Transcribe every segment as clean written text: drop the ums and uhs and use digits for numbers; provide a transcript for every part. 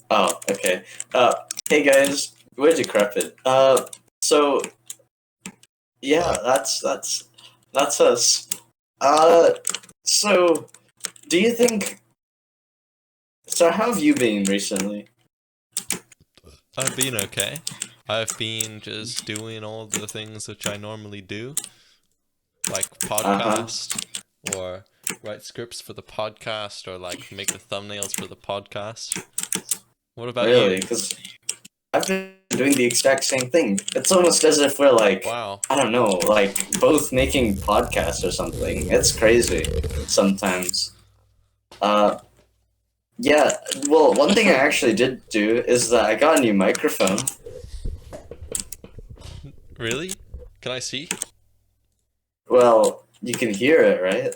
Oh, okay. Hey guys, we're decrepit. So yeah, that's us. Uh, so do you think? So how have you been recently? I've been okay. I've been just doing all the things which I normally do, like Uh huh. podcast, or write scripts for the podcast, or like make the thumbnails for the podcast. What about Really? you? Because I've been doing the exact same thing. It's almost as if we're like, Wow. I don't know, like both making podcasts or something. It's crazy sometimes. Uh, yeah. Well, one thing I actually did do is that I got a new microphone. Really? Can I see? Well, you can hear it, right?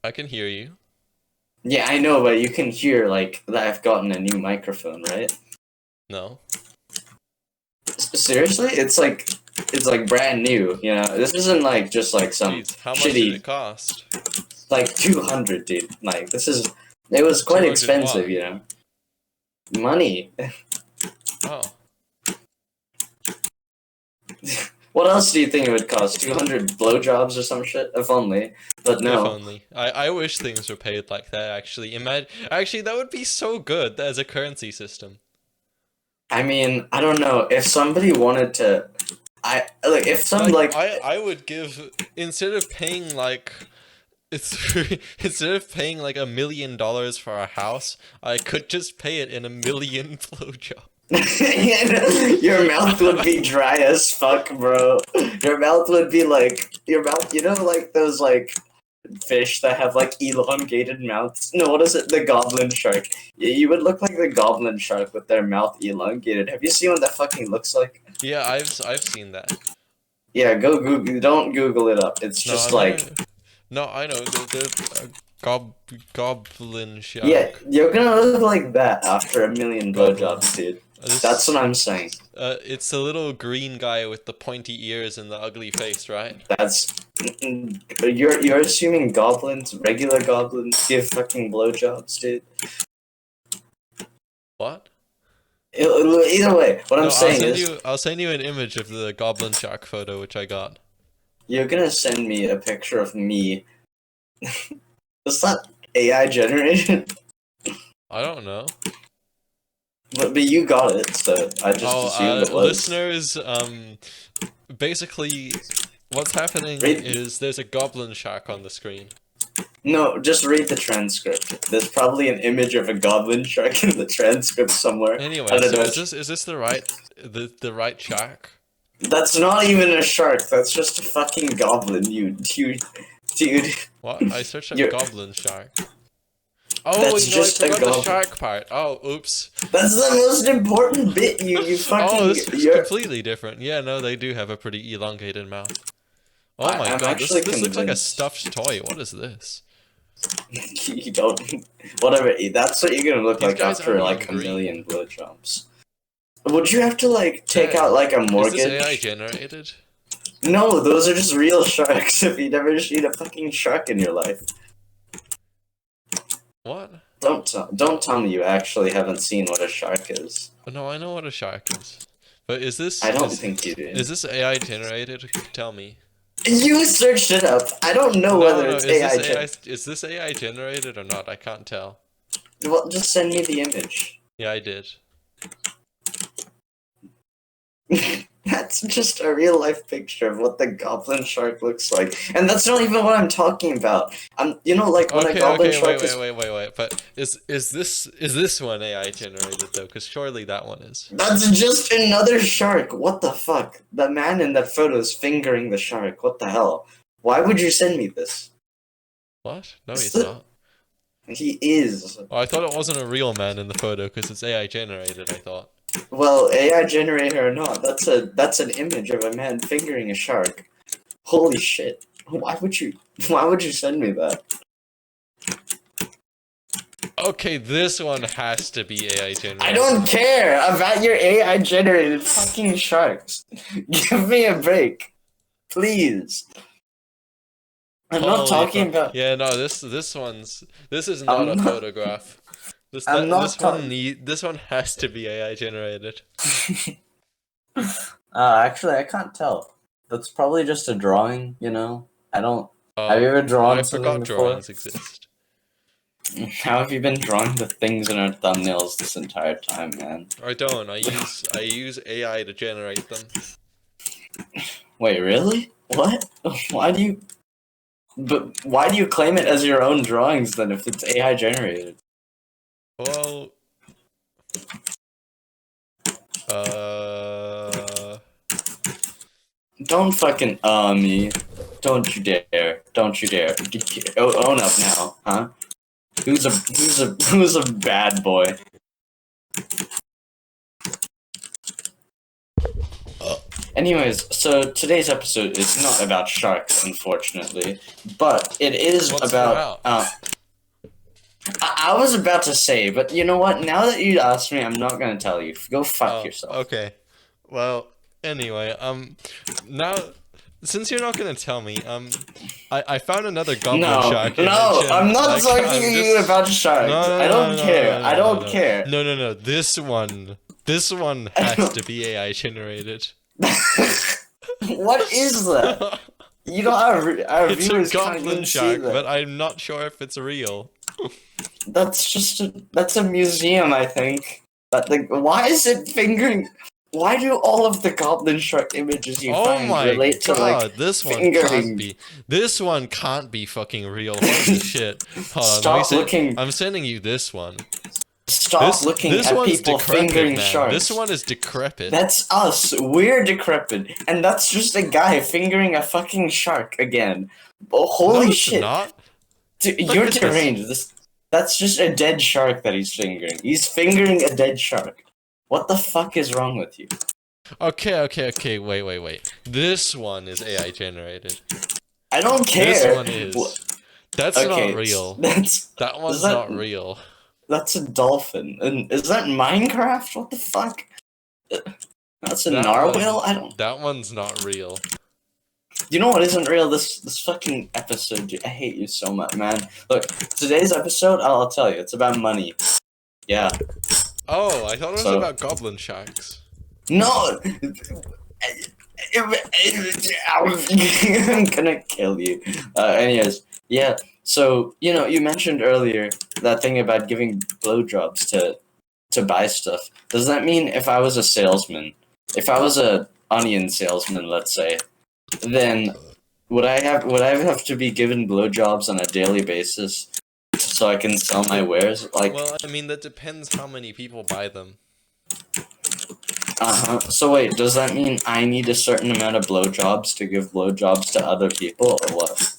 I can hear you. Yeah, I know, but you can hear like that I've gotten a new microphone, right? No. Seriously? It's like brand new, you know. This isn't like just like some Jeez, how much did it shitty cost? like 200, dude. Like it was quite 200 expensive, what? you know. Money. Oh, What else do you think it would cost? 200 blowjobs or some shit? If only. But if no. only. I wish things were paid like that, actually. Actually, that would be so good as a currency system. I mean, I don't know. If somebody wanted to I like if some Like, like I would give, instead of paying like, it's instead of paying like $1 million for a house, I could just pay it in a million blowjobs. your mouth would be dry as fuck, bro. Your mouth would be like your mouth. You know, like those like fish that have like elongated mouths. No, what is it? The goblin shark. Yeah, you would look like the goblin shark with their mouth elongated. Have you seen what that fucking looks like? Yeah, I've seen that. Yeah, go Google. Don't Google it up. It's No, just I'm like gonna. No, I know the goblin yeah, shark. you're gonna look like that after a million Goblin. blowjobs, dude. That's what This I'm saying. it's the little green guy with the pointy ears and the ugly face, right? That's you're assuming goblins, regular goblins, give fucking blowjobs, dude. What? Either way, what I'm No, saying is I'll send you an image of the goblin shark photo which I got. you're gonna send me a picture of me. It's not AI generated, I don't know. but you got it, so I just Oh, assumed it was. listeners, basically what's happening Read is there's a goblin shark on the screen. no, just read the transcript. There's probably an image of a goblin shark in the transcript somewhere. I Anyway, don't so know. is this the right shark? That's not even a shark. That's just a fucking goblin. Dude. What? I searched up You're goblin shark. Oh, that's wait, no, I just a forgot the goblin. shark part. Oh, oops. That's the most important bit. You Oh, fucking this is you're. completely different. Yeah, no, they do have a pretty elongated mouth. Oh my I'm god, actually this looks like a convinced. stuffed toy. What is this? You don't. Whatever. That's what you're gonna look These like guys after aren't even like a green. million blowjobs. Would you have to like take out Dang. like a Is this AI mortgage? generated? No, those are just real sharks. If you never seen a fucking shark in your life, What? don't tell me you actually haven't seen what a shark is. No, I know what a shark is. But I don't think you do. is this AI generated? Tell me. You searched it up. I don't know No, whether no, it's AI. is this AI generated or not? I can't tell. Well, just send me the image. Yeah, I did. That's just a real life picture of what the goblin shark looks like, and that's not even what I'm talking about. Like when a Okay, goblin okay, shark is. wait. But is this one AI generated though? Because surely that one is. That's just another shark. What the fuck? The man in that photo is fingering the shark. What the hell? Why would you send me this? What? No, It's he's not. He is. Oh, I thought it wasn't a real man in the photo because it's AI generated. I thought. Well, AI generator or not, that's an image of a man fingering a shark. Holy shit! Why would you send me that? Okay, this one has to be AI generated. I don't care about your AI generated fucking sharks. Give me a break, please. I'm not Holy talking fuck. about. Yeah, no, this is not I'm a not. photograph. I'm not talking. This one has to be AI generated. Actually, I can't tell. That's probably just a drawing, you know? I don't. Have you Oh, ever drawn I something forgot before? drawings exist. How have you been drawing the things in our thumbnails this entire time, man? I don't. I use AI to generate them. Wait, really? What? Why do you? But why do you claim it as your own drawings then if it's AI generated? Well, uh, Don't fucking me. Don't you dare. Don't you dare. Own up now, huh? Who's a bad boy? Anyways, so today's episode is not about sharks, unfortunately, but it is what's it about. I was about to say, but you know what? Now that you asked me, I'm not gonna tell you. Go fuck yourself. Okay. Well, anyway, now since you're not gonna tell me, I found another goblin No, shark. You no, mentioned, I'm not like, talking I'm to you just about sharks. no, I don't no, care. no, I no, don't no, care. no. This one has to be AI generated. What is that? You know, our It's a viewers can't goblin even see shark, that. but I'm not sure if it's real. That's a museum, I think. But why is it fingering? Why do all of the goblin shark images you Oh find my relate to like god, this one fingering? can't be. This one can't be fucking real. Holy shit! Hold on, Stop looking. I'm sending you this one. Stop looking This at one's people decrepit, fingering man. sharks. This one is decrepit. That's us. We're decrepit, and that's just a guy fingering a fucking shark again. Oh, holy No, it's shit! not. You're at this. deranged. That's just a dead shark that he's fingering. He's fingering a dead shark. What the fuck is wrong with you? Okay. Wait. This one is AI generated. I don't care. This one is. That's Okay, not real. That one's not real. That's a dolphin. And is that Minecraft? What the fuck? That's a narwhal? I don't. That one's not real. You know what isn't real? This fucking episode. I hate you so much, man. Look, today's episode, I'll tell you, it's about money. Yeah. Oh, I thought it was about goblin sharks. No! I'm gonna kill you. Anyways, yeah. So, you know, you mentioned earlier that thing about giving blowjobs to buy stuff. Does that mean if I was a salesman, if I was a onion salesman, let's say, then would I have to be given blowjobs on a daily basis so I can sell my wares? Like, well, I mean, that depends how many people buy them. So wait, does that mean I need a certain amount of blowjobs to give blowjobs to other people, or what?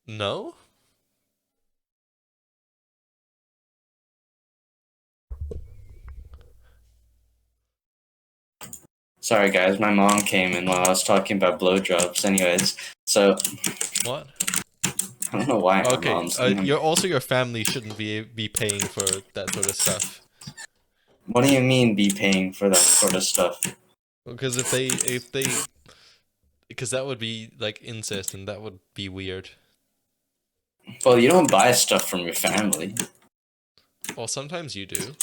No? Sorry guys, my mom came in while I was talking about blowjobs. Anyways, so What? I don't know why my mom's your family shouldn't be paying for that sort of stuff. What do you mean be paying for that sort of stuff? Because because that would be like incest and that would be weird. Well, you don't buy stuff from your family. Well, sometimes you do.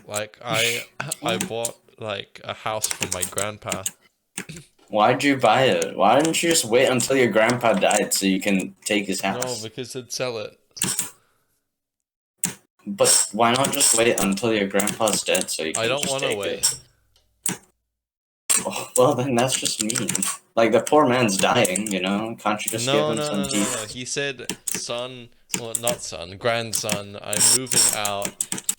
Like I bought like a house from my grandpa. Why'd you buy it? Why didn't you just wait until your grandpa died so you can take his house? No, because they'd sell it. But why not just wait until your grandpa's dead so you can I don't just want to take wait. it? Oh, well, then that's just mean. Like, the poor man's dying, you know? Can't you just give him some peace? No. He said, grandson, I'm moving out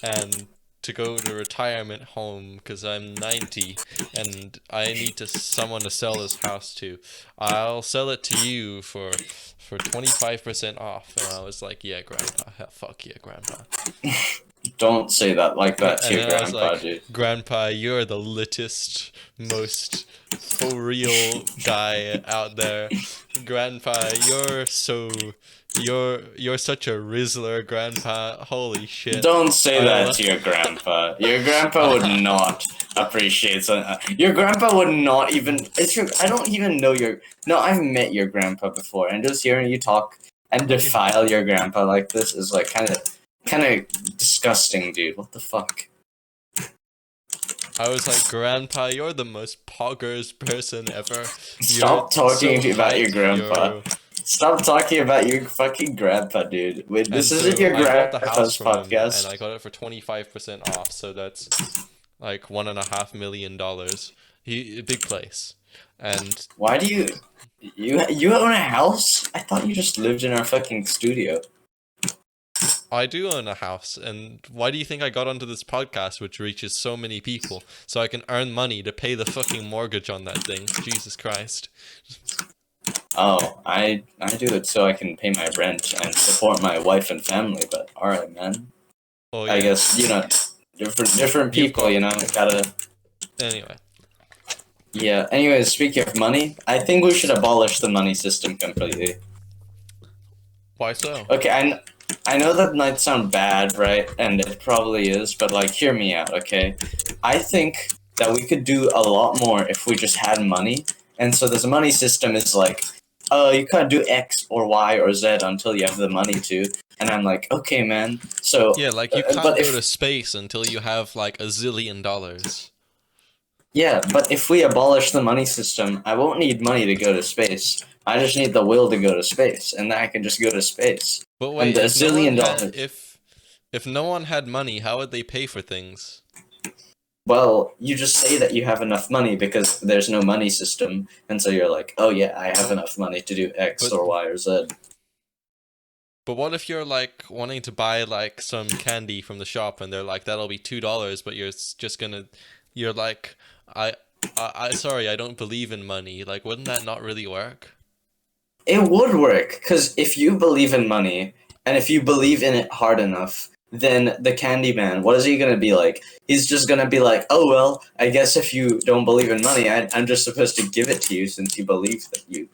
and to go to retirement home because I'm 90 and I need someone to sell this house to. I'll sell it to you for 25% off. And I was like, yeah, grandpa. Fuck yeah, grandpa. Don't say that like that to your I was grandpa, like, dude. Grandpa, you're the littest, most for real guy out there. Grandpa, you're such a Rizzler, Grandpa. Holy shit. Don't say that to your grandpa. Your grandpa would not appreciate something. Your grandpa would not even. I don't even know your. No, I've met your grandpa before, and just hearing you talk and defile your grandpa like this is like kind of disgusting, dude. What the fuck? I was like, Grandpa, you're the most poggers person ever. You're Stop talking so about your hyped, grandpa. Stop talking about your fucking grandpa, dude. Wait, this And isn't so your I bought the house grandpa's from him, and podcast. I got it for 25% off. So that's like $1.5 million. A big place, and Why do you own a house? I thought you just lived in our fucking studio. I do own a house. And why do you think I got onto this podcast, which reaches so many people, so I can earn money to pay the fucking mortgage on that thing? Jesus Christ. Oh, I do it so I can pay my rent and support my wife and family. But all right, man. Oh I yeah. guess different You've people. got You know, gotta. anyway. Yeah. Anyways, speaking of money, I think we should abolish the money system completely. Why so? Okay, I know that might sound bad, right? And it probably is, but like, hear me out, okay? I think that we could do a lot more if we just had money. And so this money system is like, you can't do X or Y or Z until you have the money to. And I'm like, okay, man. So, Yeah, like you but can't go if to space until you have like $1 zillion. yeah, but if we abolish the money system, I won't need money to go to space. I just need the will to go to space, and then I can just go to space. But And wait, the if no one zillion had dollars. if no one had money, how would they pay for things? Well, you just say that you have enough money because there's no money system, and so you're like, oh yeah, I have enough money to do X But or Y or Z. but what if you're like wanting to buy like some candy from the shop and they're like that'll be $2, but just gonna you're like I sorry, I don't believe in money. Like wouldn't that not really work? It would work, because if you believe in money, and if you believe in it hard enough, then the Candyman, what is he gonna be like? He's just gonna be like, oh well, I guess if you don't believe in money, I'm just supposed to give it to you since you believe that you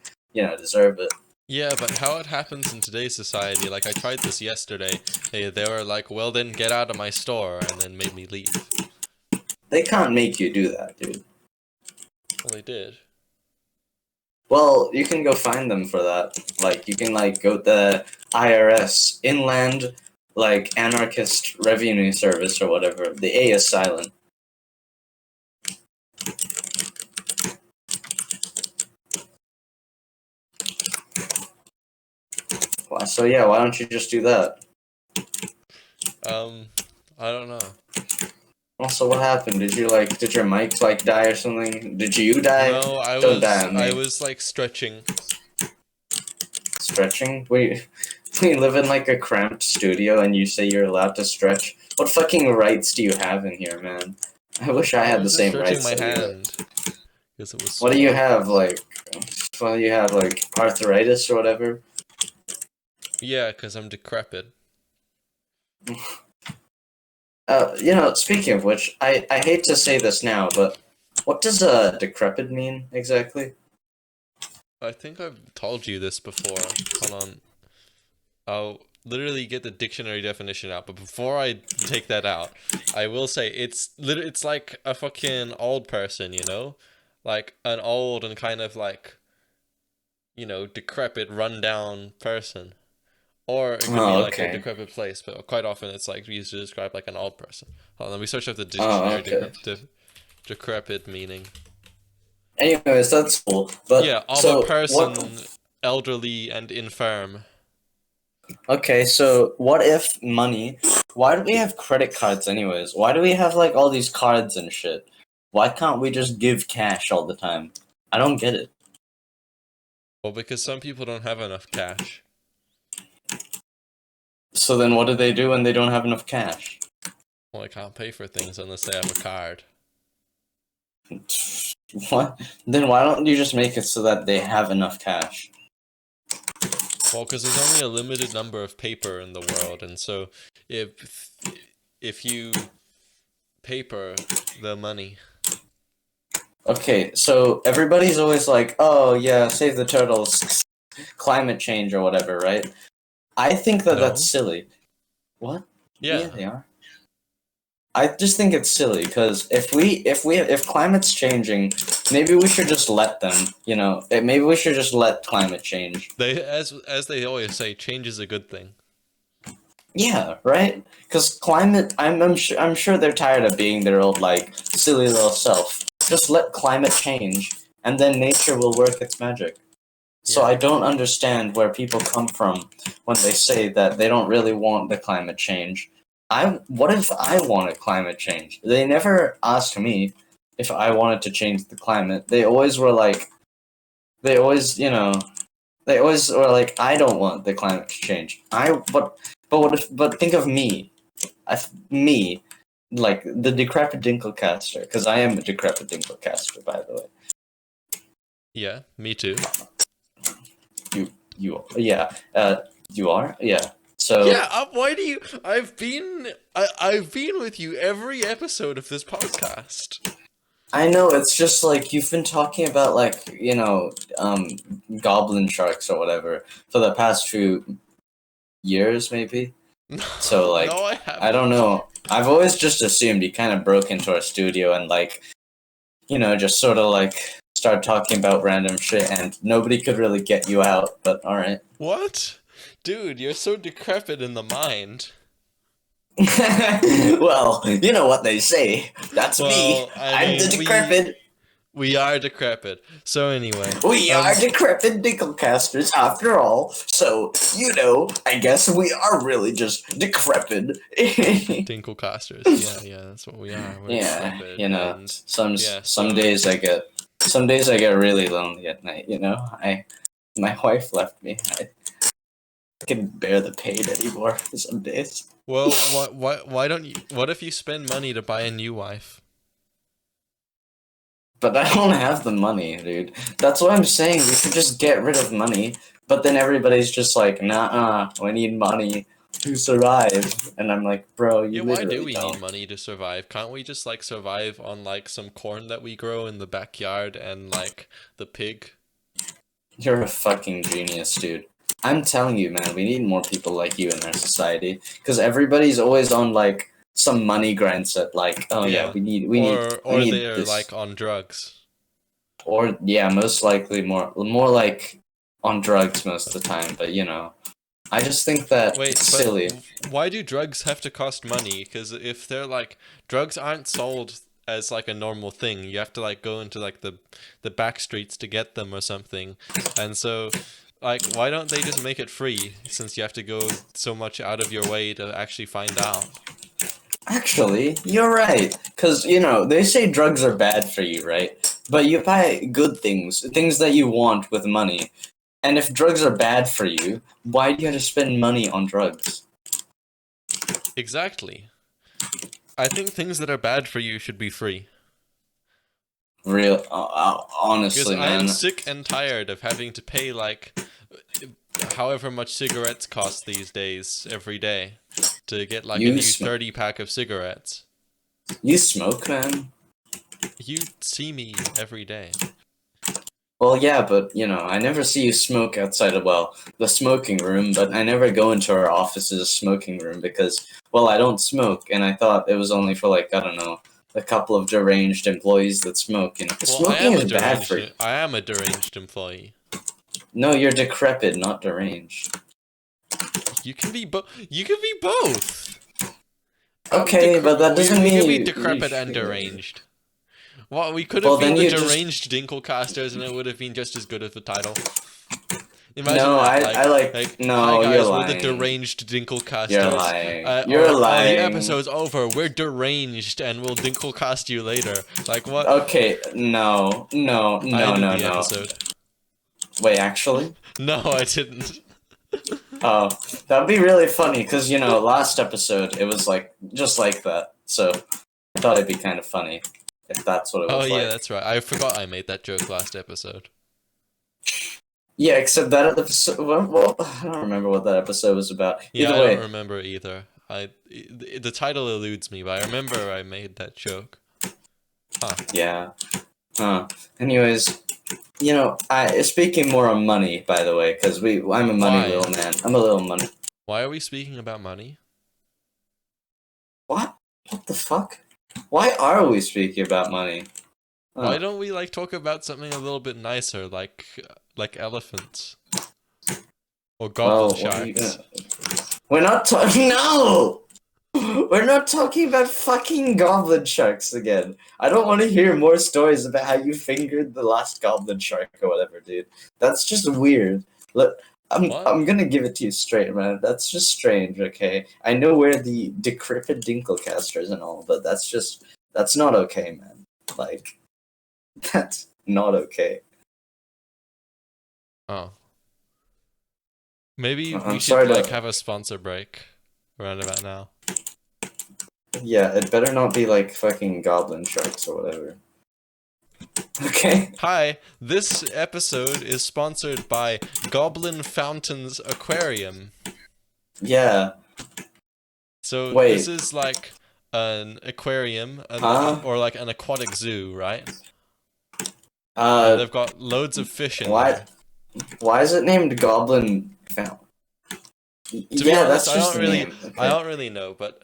deserve it. Yeah, but how it happens in today's society, like I tried this yesterday. They were like, well then get out of my store, and then made me leave. They can't make you do that, dude. Well, they did. Well, you can go find them for that. Like, you can, like, go to the IRS, Inland, like, Anarchist Revenue Service or whatever. The A is silent. So, yeah, why don't you just do that? I don't know. Also, what happened? Did your mic, like, die or something? Did you die? No, Don't die on I me. was like stretching. Stretching? We live in, like, a cramped studio and you say you're allowed to stretch? What fucking rights do you have in here, man? I wish I had the was just same stretching rights my that you have. hand because it was. What do you sore. have, like... Well, you have, like, arthritis or whatever? Yeah, because I'm decrepit. Speaking of which, I hate to say this now, but what does decrepit mean exactly? I think I've told you this before. Hold on. I'll literally get the dictionary definition out, but before I take that out, I will say it's like a fucking old person, you know? Like an old and kind of like, decrepit, rundown person. Or it could be Oh, like a okay. decrepit place, but quite often it's like used to describe like an old person. Hold on, let me search up the Oh, dictionary okay. decrepit meaning. Anyways, that's cool. But, Yeah, of a so, person what... elderly and infirm. Okay, so, what if money... Why do we have credit cards anyways? Why do we have, like, all these cards and shit? Why can't we just give cash all the time? I don't get it. Well, because some people don't have enough cash. So then what do they do when they don't have enough cash? Well, they can't pay for things unless they have a card. What? Then why don't you just make it so that they have enough cash? Well, because there's only a limited number of paper in the world, and so if you paper the money. Okay, so everybody's always like, oh yeah, save the turtles, climate change or whatever, right? I think that No. that's silly. What? Yeah. They are. I just think it's silly because if climate's changing, maybe we should just let them. Maybe we should just let climate change. They as they always say, change is a good thing. Yeah, right. Because climate, I'm sure they're tired of being their old like silly little self. Just let climate change, and then nature will work its magic. So Yeah. I don't understand where people come from when they say that they don't really want the climate change. What if I wanted climate change? They never asked me if I wanted to change the climate. They always were like, they always, they always were like, I don't want the climate to change. But think of me, me, like the decrepit Dinkelcaster, because I am a decrepit Dinkelcaster, by the way. Yeah, me too. Yeah, you are, yeah. So Yeah, why do you? I've been with you every episode of this podcast. I know it's just like you've been talking about like goblin sharks or whatever for the past few years, maybe. So like No, I haven't. I don't know. I've always just assumed you kind of broke into our studio and like just sort of like started talking about random shit and nobody could really get you out. But all right. What? Dude, you're so decrepit in the mind. Well, you know what they say. That's me. Well, I I'm mean, the decrepit. We are decrepit. So anyway. We are decrepit Dinkelcasters after all. So, I guess we are really just decrepit. Dinkelcasters. Yeah, that's what we are. We're Yeah, decrepit. and some so- days I get really lonely at night, my wife left me. I can't bear the pain anymore some days. Well, why don't you? What if you spend money to buy a new wife? But I don't have the money, dude. That's what I'm saying. We should just get rid of money. But then everybody's just like, nah, we need money to survive. And I'm like, bro, you why literally do we don't. need money to survive? Can't we just like survive on like some corn that we grow in the backyard and like the pig? You're a fucking genius, dude. I'm telling you, man, we need more people like you in our society. Because everybody's always on like some money grants at like, oh yeah, we need they're this. like on drugs. Or yeah, most likely more like on drugs most of the time, but I just think that it's silly. Why do drugs have to cost money? Because if they're like, drugs aren't sold as like a normal thing. You have to like go into like the back streets to get them or something. And so like, why don't they just make it free since you have to go so much out of your way to actually find out? Actually, you're right. Because, they say drugs are bad for you, right? But you buy good things that you want with money. And if drugs are bad for you, why do you have to spend money on drugs? Exactly. I think things that are bad for you should be free. Honestly, because man. I'm sick and tired of having to pay like however much cigarettes cost these days every day to get like a new 30 pack of cigarettes. You smoke, man? You see me every day. Well, yeah, but, I never see you smoke outside of, the smoking room, but I never go into our office's smoking room because, I don't smoke, and I thought it was only for, like, I don't know, a couple of deranged employees that smoke, smoking is bad for you. I am a deranged employee. No, you're decrepit, not deranged. You can be both. Okay, but that doesn't mean you can be decrepit and deranged. Well, we could have been the deranged Dinkelcasters, and it would have been just as good as the title. Imagine no, that, no, hi guys, you're we're lying. the deranged Dinkelcasters. You're lying. You're lying. The episode's over. We're deranged, and we'll Dinkelcast you later. Like what? Okay, no. Episode. Wait, actually? No, I didn't. Oh, that'd be really funny, because, last episode, it was, just like that, so I thought it'd be kind of funny, if that's what it was like. Oh, yeah, that's right. I forgot I made that joke last episode. Yeah, except that episode, I don't remember what that episode was about. Yeah, I don't remember either. The title eludes me, but I remember I made that joke. Huh. Yeah. Anyways, speaking more on money, by the way, because I'm a money little man. I'm a little money. Why are we speaking about money? What? What the fuck? Why are we speaking about money? Why don't we like talk about something a little bit nicer, like elephants or goblin sharks? We're not talking. No, we're not talking about fucking goblin sharks again. I don't want to hear more stories about how you fingered the last goblin shark or whatever, dude. That's just weird. Look, I'm gonna give it to you straight, man. That's just strange. Okay, I know we're the decrepit Dinkelcasters and all, but that's not okay, man. Like, that's not okay. Oh. Maybe I'm we sorry should to- like have a sponsor break around about now. Yeah, it better not be like fucking goblin sharks or whatever. Okay. Hi, this episode is sponsored by Goblin Fountains Aquarium. Yeah. So Wait. this is like an aquarium or like an aquatic zoo, right? They've got loads of fish in there. Why is it named Goblin Fountain? To be honest, that's just I don't really know, but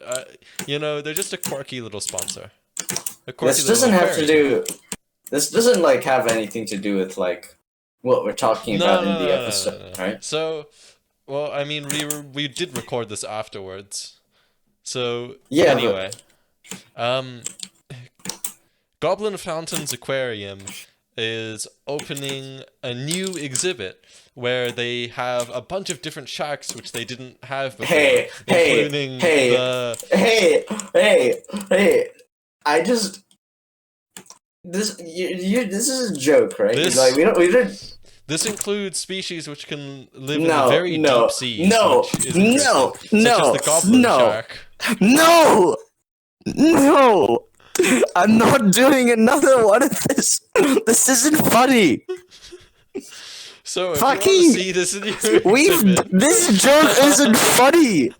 you know, they're just a quirky little sponsor. This doesn't like have anything to do with like what we're talking about in the episode, right? So, well, I mean, we did record this afterwards. So yeah, anyway, Goblin Fountains Aquarium is opening a new exhibit where they have a bunch of different sharks which they didn't have before, including this is a joke, right? Like we don't. This includes species which can live in the very deep seas. Such as the goblin shark. No! I'm not doing another one of this. This isn't funny. So if you want to see this in your this joke isn't funny.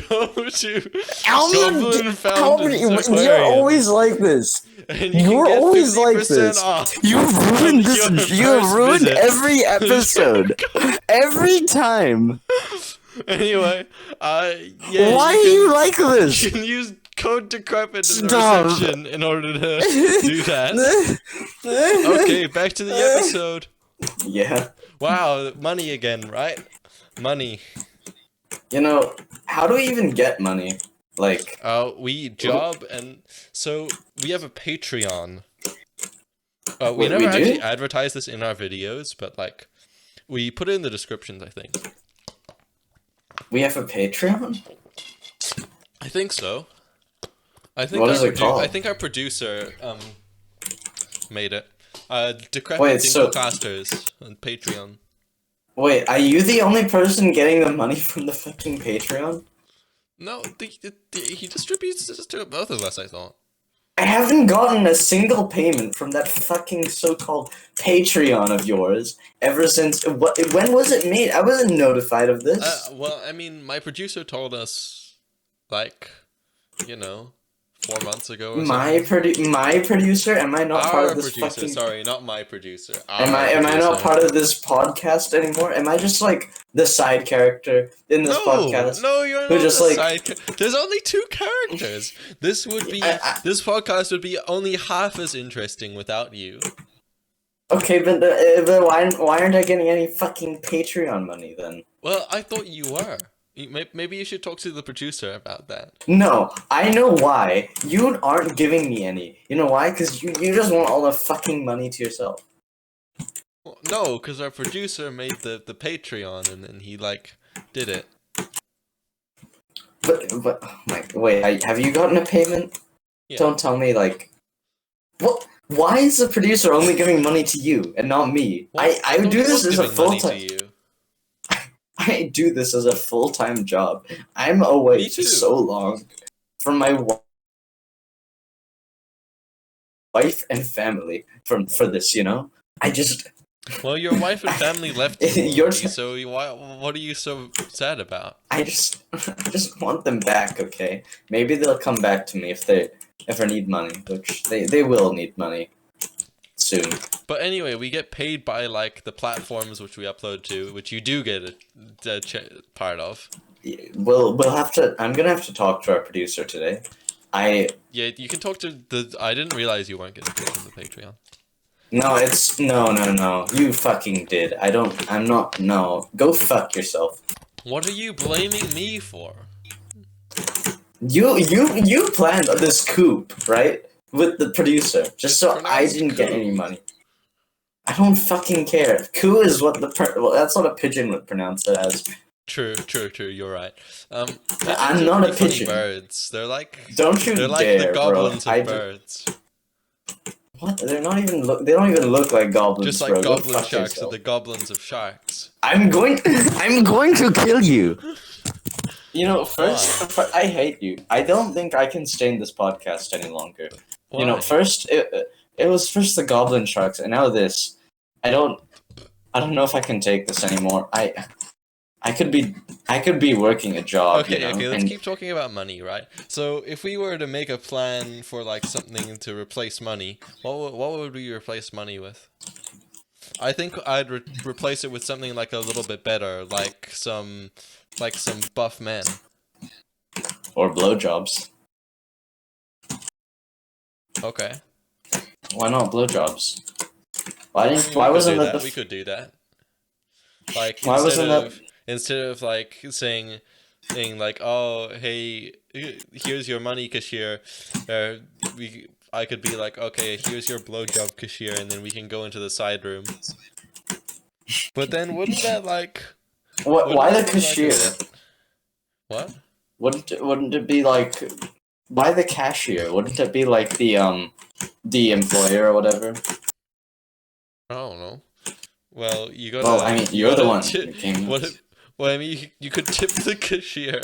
Go to Goblin Fountains Aquarium. You're always like this. You're always like this. You've ruined this. You've ruined every episode. Every time. Anyway, yeah. Why are you like this? You can use code decrepit in the reception in order to do that. Okay, back to the episode. Yeah. Wow, money again, right? Money. You know, how do we even get money? Like, we job, and so we have a Patreon. We never actually advertise this in our videos, but like, we put it in the descriptions, I think. We have a Patreon? I think so. I think what is it called? I think our producer made it. Decrepit Dinkelcasters on Patreon. Wait, are you the only person getting the money from the fucking Patreon? No, he distributes this to both of us, I thought. I haven't gotten a single payment from that fucking so-called Patreon of yours ever since... When was it made? I wasn't notified of this. Well, I mean, my producer told us, like, you know, 4 months ago or my producer? Am I not part of this producer, fucking... Sorry, not my producer. Am I not part of this podcast anymore? Am I just like the side character in this podcast? No, you're not just like there's only 2 characters. This podcast would be only half as interesting without you. Okay, but why aren't I getting any fucking Patreon money then? Well, I thought you were. Maybe you should talk to the producer about that. No, I know why. You aren't giving me any. You know why? Because you just want all the fucking money to yourself. Well, no, because our producer made the Patreon and he, like, did it. But like, wait, have you gotten a payment? Yeah. Don't tell me, like... What? Why is the producer only giving money to you and not me? Well, I do this as a full-time... I do this as a full-time job. I'm away for so long from my wife and family for this, you know? Well, your wife and family left you, so what are you so sad about? I just want them back, okay? Maybe they'll come back to me if they ever need money, which they will need money soon. But anyway, we get paid by like the platforms which we upload to, which you do get a part of. We'll have to. I'm gonna have to talk to our producer today. I Yeah, you can talk to the. I didn't realize you weren't getting paid from the Patreon. no, it's no. You fucking did. I'm not. No, go fuck yourself. What are you blaming me for? You planned this coup, right? With the producer, just It's so I pronounced didn't get coup. any money. I don't fucking care. Coup is what well, that's what a pigeon would pronounce it as. True. You're right. Pigeons I'm are not a pretty funny pigeon. birds. They're like Don't you the dare, bro. goblins of birds. What? They're not even look. They don't even look like goblins, Just like bro. Go goblin fuck sharks are yourself. the goblins of sharks. I'm going to kill you. You know, I hate you. I don't think I can stay in this podcast any longer. Why? You know, it was first the goblin sharks, and now this. I don't know if I can take this anymore. I could be working a job. Okay, you know, okay, let's and keep talking about money, right? So, if we were to make a plan for like something to replace money, what would we replace money with? I think I'd replace it with something like a little bit better, like some buff men. or blowjobs. Okay. Why not blowjobs? Why didn't? We Why could wasn't do that? We could do that. Like Why wasn't that? instead of like saying like, oh hey, here's your money, cashier. I could be like, okay, here's your blowjob, cashier, and then we can go into the side room. But then wouldn't that like? What? Why the that be, cashier? What? Wouldn't it be like? Why the cashier? Wouldn't it be like the employer or whatever? I don't know. Well, you gotta. Well, I mean, you're the one. Well, I mean, you could tip the cashier.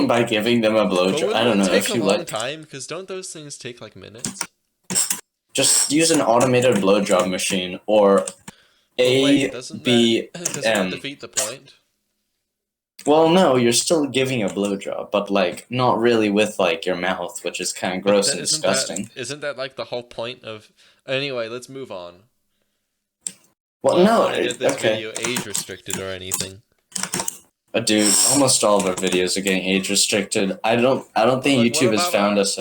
By giving them a blowjob. I don't know if you take a long like. time, because don't those things take like minutes? Just use an automated blowjob machine or doesn't that M. defeat the point? Well, no, you're still giving a blowjob, but like not really with like your mouth, which is kind of gross and disgusting. Isn't that like the whole point of? Anyway, let's move on. Well, I no, don't want to get this okay. video age restricted or anything. Dude, almost all of our videos are getting age restricted. I don't think Like, YouTube has found us.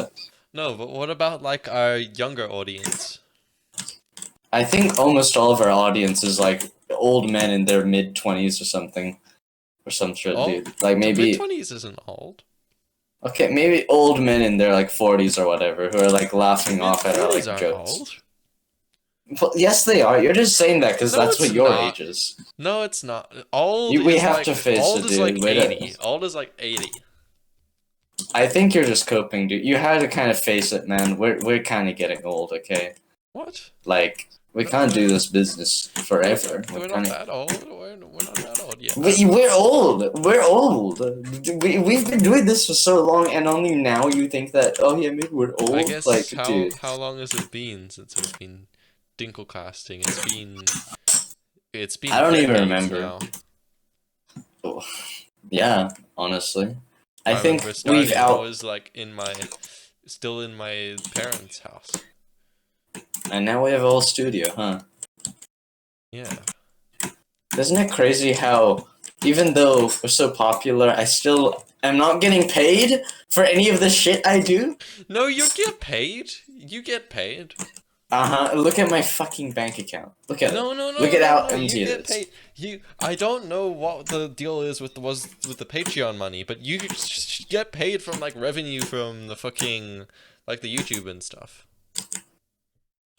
No, but what about like our younger audience? I think almost all of our audience is like old men in their mid-20s or something. Or some shit, dude. Like maybe mid-20s isn't old. Okay, maybe old men in their like 40s or whatever who are like laughing off at our like jokes. Old. Well, yes, they are. You're just saying that because that's what your not. age is. No, it's not. Old. We have to face old it, is dude. like 80. Old is like 80. I think you're just coping, dude. You had to kind of face it, man. We're kind of getting old, okay? What? Like we can't do this business forever. We're not that old. We're not that old yet. We're old. We're old. We've been doing this for so long, and only now you think that, oh yeah, maybe we're old. I guess like, how dude. how long has it been since we've been dinklecasting? It's been. I don't even decades remember. now. Oh, yeah, honestly, I think I I was like still in my parents' house. And now we have a whole studio, huh? Yeah. Isn't it crazy how, even though we're so popular, I still am not getting paid for any of the shit I do? No, you get paid. You get paid. Look at my fucking bank account. Look at it. No. Look at how empty you it get is. paid. I don't know what the deal is with the Patreon money, but you get paid from like revenue from the fucking like the YouTube and stuff.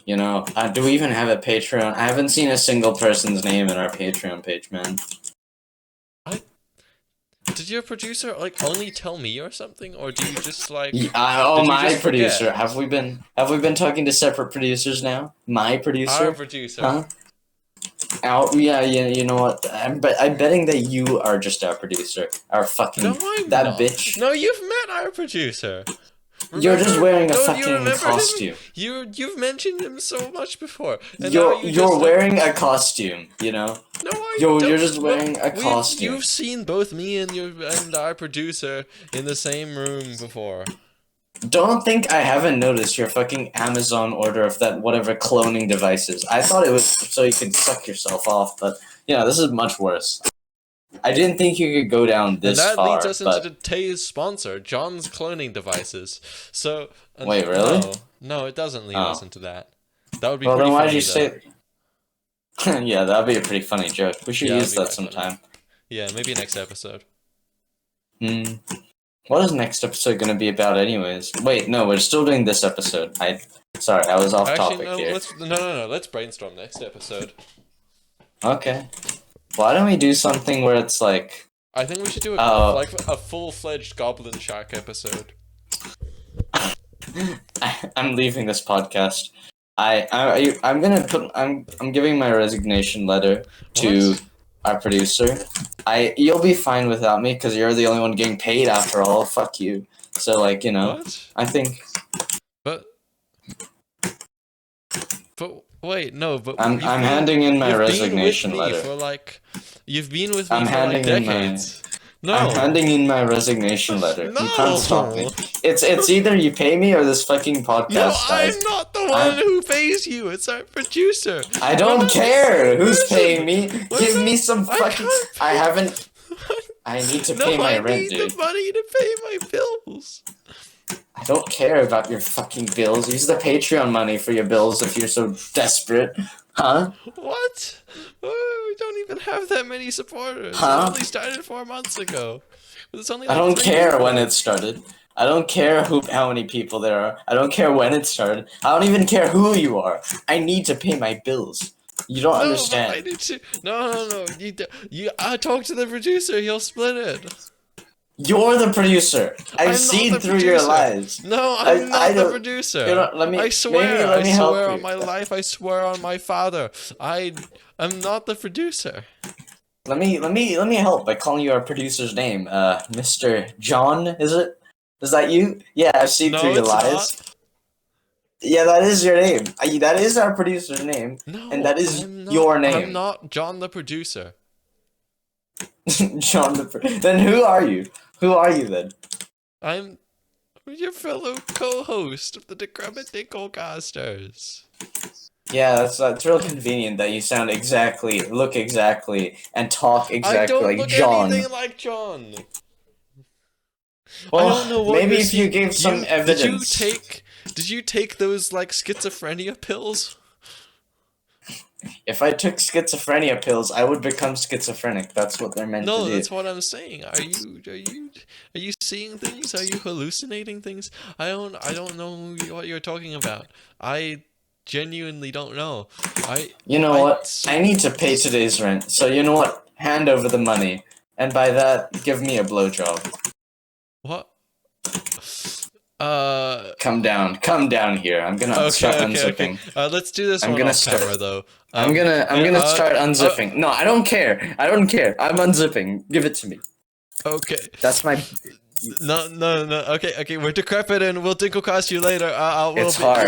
You know, do we even have a Patreon? I haven't seen a single person's name in our Patreon page, man. Did your producer like only tell me or something, or do you just like? My producer. Have we been talking to separate producers now? My producer. Our producer. Huh? Yeah. You know what? I'm betting that you are just our producer. Our fucking bitch. No, you've met our producer. Remember? You're just wearing a fucking costume. You've mentioned him so much before. And you're wearing a costume, you know? No, you're just wearing a costume. You've seen both me and our producer in the same room before. Don't think I haven't noticed your fucking Amazon order of that whatever cloning device is. I thought it was so you could suck yourself off, but this is much worse. I didn't think you could go down And this that far. leads us into But today's sponsor, John's cloning devices. So, wait, really? No, it doesn't lead Oh. us into that. That would be Well, pretty then why funny, did you though. say? Yeah, that'd be a pretty funny joke. We should Yeah, use that'd be that quite funny. sometime. Yeah, maybe next episode. What is next episode gonna be about, anyways? Wait, no, we're still doing this episode. Sorry, I was off Actually, topic no, here. let's brainstorm next episode. Okay. Why don't we do something where it's like? I think we should do a full-fledged Goblin Shack episode. I'm leaving this podcast. I'm giving my resignation letter to our producer. You'll be fine without me because you're the only one getting paid after all. Fuck you. So like, you know, What? I think. But wait, no. But I'm handing in my resignation been with me letter. for like, you've been with me I'm for like handing in decades. No. I'm handing in my resignation letter. No. You can't stop me. It's either you pay me or this fucking podcast No, dies. I'm not the one who pays you. It's our producer. I don't care who's paying me. Listen, Give me some fucking. I haven't. I need to pay my rent, I need dude. the money to pay my bills. I don't care about your fucking bills. Use the Patreon money for your bills if you're so desperate. Huh? What? Oh, we don't even have that many supporters. Huh? It only started 4 months ago. It's only I like don't 3 care people. when it started. I don't care how many people there are. I don't care when it started. I don't even care who you are. I need to pay my bills. You don't understand. I need to. No. I talked to the producer. He'll split it. You're the producer. I've seen through your lies. No, I'm not the producer. Let me. I swear. Let me I help swear you. on my life. I swear on my father. I'm not the producer. Let me help by calling you our producer's name. Mr. John, is it? Is that you? Yeah, I've seen through your lies. Not. Yeah, that is your name. That is our producer's name. No, and that is your name. I'm not John the producer. John then who are you? Who are you then? I'm your fellow co-host of the Decrepit Dinklecasters. Yeah, that's real convenient that you sound exactly, look exactly, and talk exactly like John. I don't look anything like John. Well, I don't know what maybe if you gave some evidence. Did you take those like schizophrenia pills? If I took schizophrenia pills, I would become schizophrenic. That's what they're meant to do. No, that's what I'm saying. Are you seeing things? Are you hallucinating things? I don't know what you're talking about. I genuinely don't know. You know what? I need to pay today's rent. So you know what? Hand over the money, and by that, give me a blowjob. What? Come down here. I'm gonna start unzipping. Okay. Let's do this one off camera though. I'm gonna start unzipping. No, I don't care. I'm unzipping. Give it to me. Okay. That's my. No. Okay. We're decrepit and we'll dinklecast you later. It's hard.